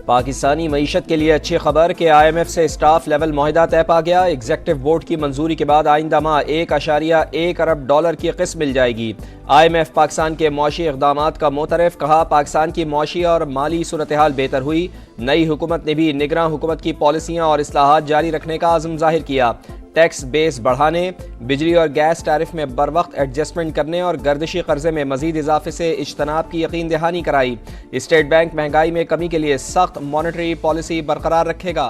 पाकिस्तानी मईशत के लिए अच्छी खबर कि IMF से स्टाफ लेवल मुआहदा तय पा गया। एग्जेक्टिव बोर्ड की मंजूरी के बाद आइंदा माह $1.1 अरब की किस्त मिल जाएगी। IMF पाकिस्तान के मुआशी इक़दामात का मोतरफ, कहा पाकिस्तान की मुआशी और माली सूरत हाल बेहतर हुई। नई हुकूमत ने भी निगरान हुकूमत की पॉलिसियाँ और इस्लाहात जारी रखने का आज़म जाहिर किया। टैक्स बेस बढ़ाने, बिजली और गैस टैरिफ में बर वक्त एडजस्टमेंट करने और गर्दिशी कर्जे में मजीद इजाफे से इज्तनाब की यकीन दहानी कराई। स्टेट बैंक महंगाई में कमी के लिए सख्त मॉनेटरी पॉलिसी बरकरार रखेगा।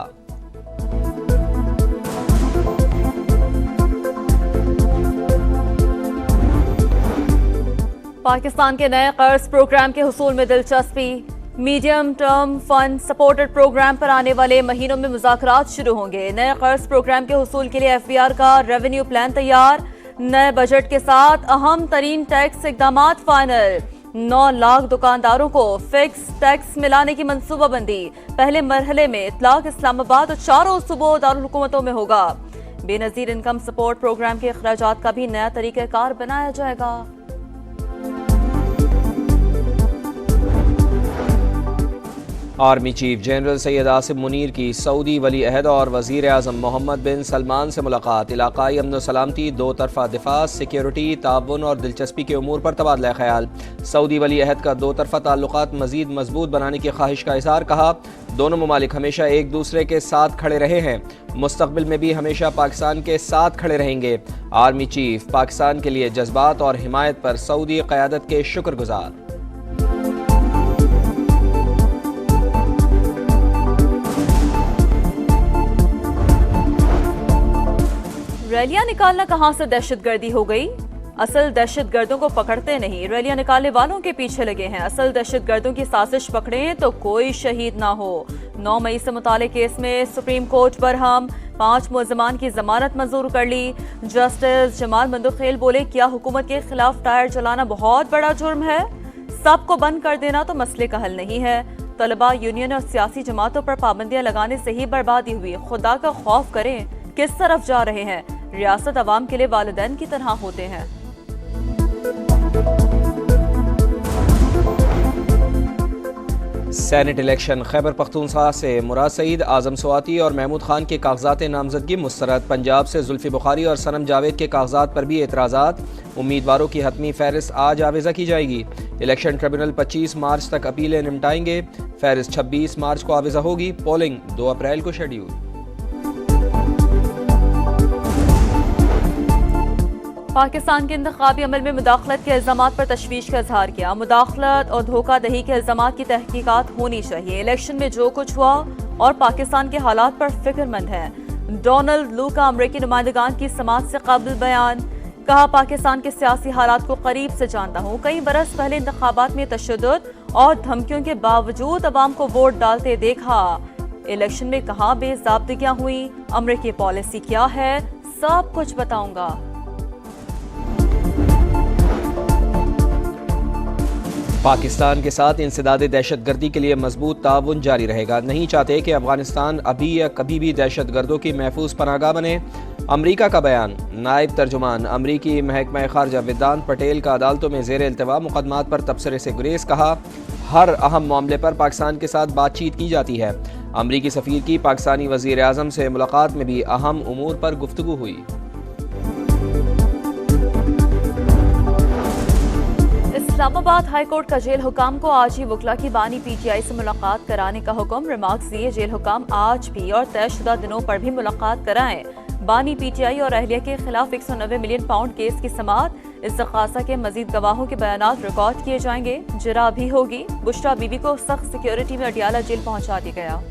पाकिस्तान के नए कर्ज प्रोग्राम के हुसूल में दिलचस्पी। Medium term fund supported program पर आने वाले महीनों में मुज़ाकरात शुरू होंगे। नए कर्ज प्रोग्राम के हुसूल के लिए FBR का रेवेन्यू प्लान तैयार। नए बजट के साथ अहम तरीन टैक्स इक़दामात फाइनल। 9 लाख दुकानदारों को फिक्स टैक्स मिलाने की मंसूबाबंदी। पहले मरहले में इतलाक इस्लामाबाद और चारों सूबों दारुल हुकूमतों में होगा। बेनजीर इनकम सपोर्ट प्रोग्राम के अखराजात का भी नया तरीक़ाकार बनाया जाएगा। Army chief general Syed Asim Munir की सऊदी वली अहद और वज़ीर आज़म मोहम्मद बिन सलमान से मुलाकात। इलाकाई अमन सलामती, दो तरफा दिफा, सिक्योरिटी, ताउन और दिलचस्पी के उमूर पर तबादला ख्याल। सऊदी वली अहद का दो तरफा ताल्लुकात मज़ीद मजबूत बनाने की ख्वाहिश का इज़हार। कहा दोनों ममालिक हमेशा एक दूसरे के साथ खड़े रहे हैं, मुस्तकबिल में भी हमेशा पाकिस्तान के साथ खड़े रहेंगे। आर्मी चीफ पाकिस्तान के लिए जज्बात और हिमायत पर सऊदी क़यादत के शुक्रगुजार। रैलियां निकालना कहां से दहशतगर्दी हो गई? असल दहशतगर्दों को पकड़ते नहीं, रैलियां निकालने वालों के पीछे लगे हैं। असल दहशतगर्दों की साजिश पकड़ें तो कोई शहीद ना हो। 9 मई से मुताले केस में सुप्रीम कोर्ट बरहम, 5 मुलजमान की जमानत मंजूर कर ली। जस्टिस जमाल मंदुखेल बोले, क्या हुकूमत के खिलाफ टायर जलाना बहुत बड़ा जुर्म है? सबको बंद कर देना तो मसले का हल नहीं है। तलबा यूनियन और सियासी जमातों पर पाबंदियां लगाने से ही बर्बादी हुई। खुदा का खौफ करें, किस तरफ जा रहे हैं? रियासत अवाम के लिए वालिदैन की तरह होते हैं। सेनेट इलेक्शन खैबर पख्तूनख्वा से मुराद सईद, आजम स्वाति और महमूद खान के कागजात नामजदगी मुस्तरद। पंजाब से जुल्फी बुखारी और सनम जावेद के कागजात पर भी एतराज़ात। उम्मीदवारों की हतमी फहरिस्त आज आवेज़ा की जाएगी। इलेक्शन ट्रिब्यूनल 25 मार्च तक अपीलें निपटाएंगे। फहरिस्त 26 मार्च को आवेज़ा होगी। पोलिंग 2 अप्रैल को शेड्यूल। पाकिस्तान के इंतखाबी अमल में मुदाखलत के इल्जामात पर तशवीश का इजहार किया। मुदाखलत और धोखाधही के इल्जामात की तहकीकात होनी चाहिए। इलेक्शन में जो कुछ हुआ और पाकिस्तान के हालात पर फिक्रमंद है। डोनाल्ड लू का अमरीकी नुमाइंदगान की समात से काबिल बयान। कहा पाकिस्तान के सियासी हालात को करीब से जानता हूँ। कई बरस पहले इंतखाबात में तशद्दुद और धमकियों के बावजूद अवाम को वोट डालते देखा। इलेक्शन में कहाँ बेज़ाब्तियाँ हुई, अमरीकी पॉलिसी क्या है, सब कुछ बताऊंगा। पाकिस्तान के साथ इंसदाद दहशतगर्दी के लिए मजबूत ताउन जारी रहेगा। नहीं चाहते कि अफगानिस्तान अभी या कभी भी दहशतगर्दों की महफूज पनाहगाह बने। अमरीका का बयान। नायब तर्जुमान अमरीकी महकमा खारजा वेदांत पटेल का अदालतों में ज़ेर इल्तवा मुकदमात पर तबसरे से गुरेज। कहा हर अहम मामले पर पाकिस्तान के साथ बातचीत की जाती है। अमरीकी सफ़ीर की पाकिस्तानी वज़ीर आज़म से मुलाकात में भी अहम उमूर पर गुफ्तगू हुई। इस्लामाबाद हाई कोर्ट का जेल हुकाम को आज ही वकला की बानी PTI से मुलाकात कराने का हुक्म। रिमार्क्स दिए जेल हुकाम आज भी और तयशुदा दिनों पर भी मुलाकात कराएं। बानी PTI और अहलिया के खिलाफ 190 मिलियन पाउंड केस की समाअत। इस्तग़ासा के मजीद गवाहों के बयानात रिकॉर्ड किए जाएंगे। जरा भी होगी। बुशरा बीबी को सख्त सिक्योरिटी में अडियाला जेल पहुंचा दिया गया।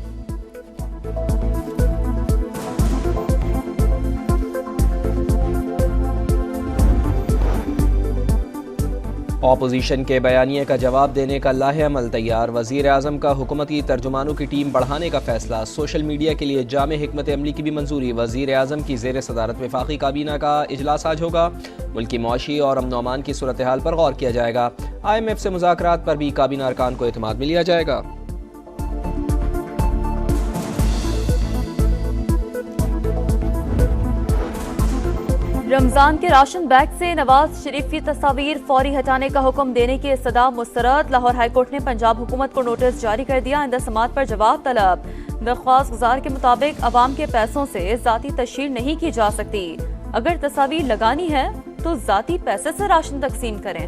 ऑपोजिशन के बयानिए का जवाब देने का लाहे-अमल तैयार। वज़ीर आज़म का हुकूमती तर्जुमानों की टीम बढ़ाने का फैसला। सोशल मीडिया के लिए जामे हिकमत अमली की भी मंजूरी। वज़ीर आज़म की ज़ेर सदारत वफाकी काबीना का इजलास आज होगा। मुल्की मुआशी और अमन अमान की सूरत हाल पर गौर किया जाएगा। IMF से मुज़ाकरात पर भी काबीना अरकान को एतमाद में लिया जाएगा। रमजान के राशन बैग से नवाज शरीफ की तस्वीर फौरी हटाने का हुक्म देने की सदा मुस्तरद। लाहौर हाईकोर्ट ने पंजाब हुकूमत को नोटिस जारी कर दिया। आइंदा समात पर जवाब तलब। दरख्वास्त गुजार के मुताबिक अवाम के पैसों से जाती तशहीर नहीं की जा सकती। अगर तस्वीर लगानी है तो जाती पैसे से राशन तकसीम करें।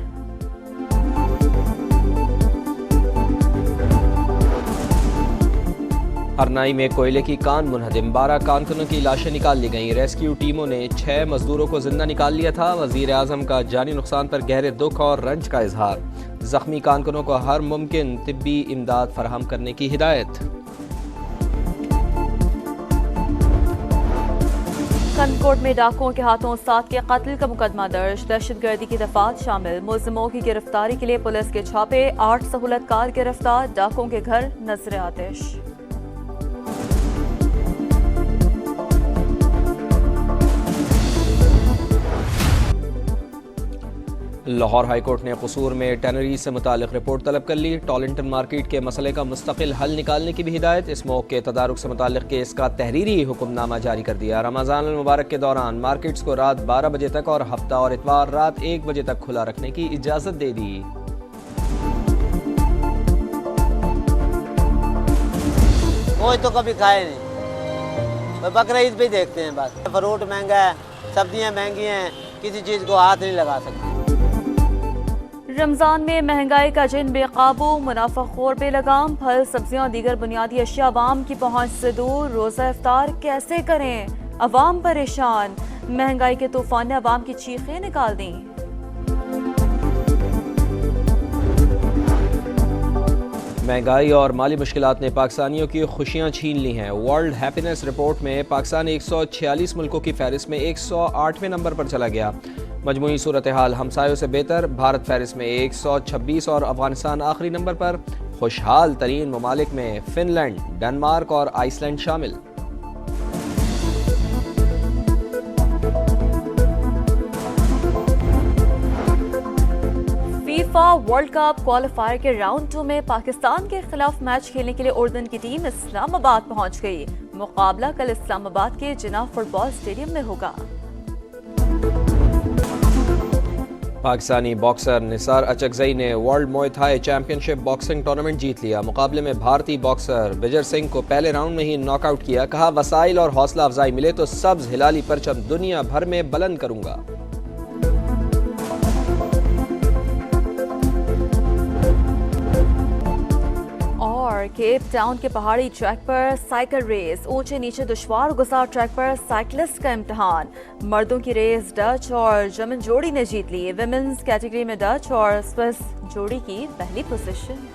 हरनाई में कोयले की कान मुनहदिम, 12 कारकुनों की लाशें निकाल ली गईं। रेस्क्यू टीमों ने 6 मजदूरों को जिंदा निकाल लिया था। वजीर आजम का जानी नुकसान पर गहरे दुख और रंज का इजहार। जख्मी कारकुनों को हर मुमकिन तिब्बी इमदाद फराहम करने की हिदायत। कनकोट में डाकुओं के हाथों 7 के कत्ल का मुकदमा दर्ज। दहशतगर्दी की दफात शामिल। मुलजिमों की गिरफ्तारी के लिए पुलिस के छापे। 8 सहूलतकार गिरफ्तार। डाकुओं के घर नजर आतिश। लाहौर हाईकोर्ट ने कसूर में टैनरी से मुतालिक रिपोर्ट तलब कर ली। टॉलिंटन मार्केट के मसले का मुस्तकिल हल निकालने की भी हिदायत। स्मोक के तदारुक से मुतालिक केस का तहरीरी हुक्मनामा जारी कर दिया। रमजान मुबारक के दौरान मार्केट्स को रात 12 बजे तक और हफ्ता और इतवार रात 1 बजे तक खुला रखने की इजाजत दे दी। वो तो कभी खाए नहीं, बकरा ईद पे देखते हैं बस। फ्रूट महंगा है, सब्जियां महंगी हैं, किसी चीज को हाथ नहीं लगा सकते। रमजान में महंगाई का जिन बेकाबू, मुनाफाखोर बेलगाम। फल सब्जियां और दीगर बुनियादी अशिया अवाम की पहुंच से दूर। रोजा इफ्तार कैसे करें, अवाम परेशान। महंगाई के तूफान ने अवाम की चीखें निकाल दी। महंगाई और माली मुश्किलात ने पाकिस्तानियों की खुशियां छीन ली हैं। वर्ल्ड हैप्पीनेस रिपोर्ट में पाकिस्तान 146 मुल्कों की फहरिस्त में 108वें नंबर पर चला गया। मजमूई सूरत हाल हमसायों से बेहतर। भारत फहरिस्त में 126 और अफगानिस्तान आखिरी नंबर पर। खुशहाल तरीन ममालिक में फिनलैंड, डेनमार्क और आइसलैंड शामिल। फीफा वर्ल्ड कप क्वालिफायर के राउंड 2 में पाकिस्तान के खिलाफ मैच खेलने के लिए उर्दन की टीम इस्लामाबाद पहुंच गई। मुकाबला कल इस्लामाबाद के जिना फुटबॉल स्टेडियम में होगा। पाकिस्तानी बॉक्सर निसार अचकजई ने world Muay Thai championship boxing tournament जीत लिया। मुकाबले में भारतीय बॉक्सर विजय सिंह को पहले राउंड में ही नॉकआउट किया। कहा, वसाइल और हौसला अफजाई मिले तो सब्ज हिलाली परचम दुनिया भर में बुलंद करूंगा। और केप टाउन के पहाड़ी ट्रैक पर साइकिल रेस। ऊंचे नीचे दुश्वार गुजार ट्रैक पर साइकिलिस्ट का इम्तिहान। मर्दों की रेस डच और जर्मन जोड़ी ने जीत ली। विमेंस कैटेगरी में डच और स्विस जोड़ी की पहली पोजीशन।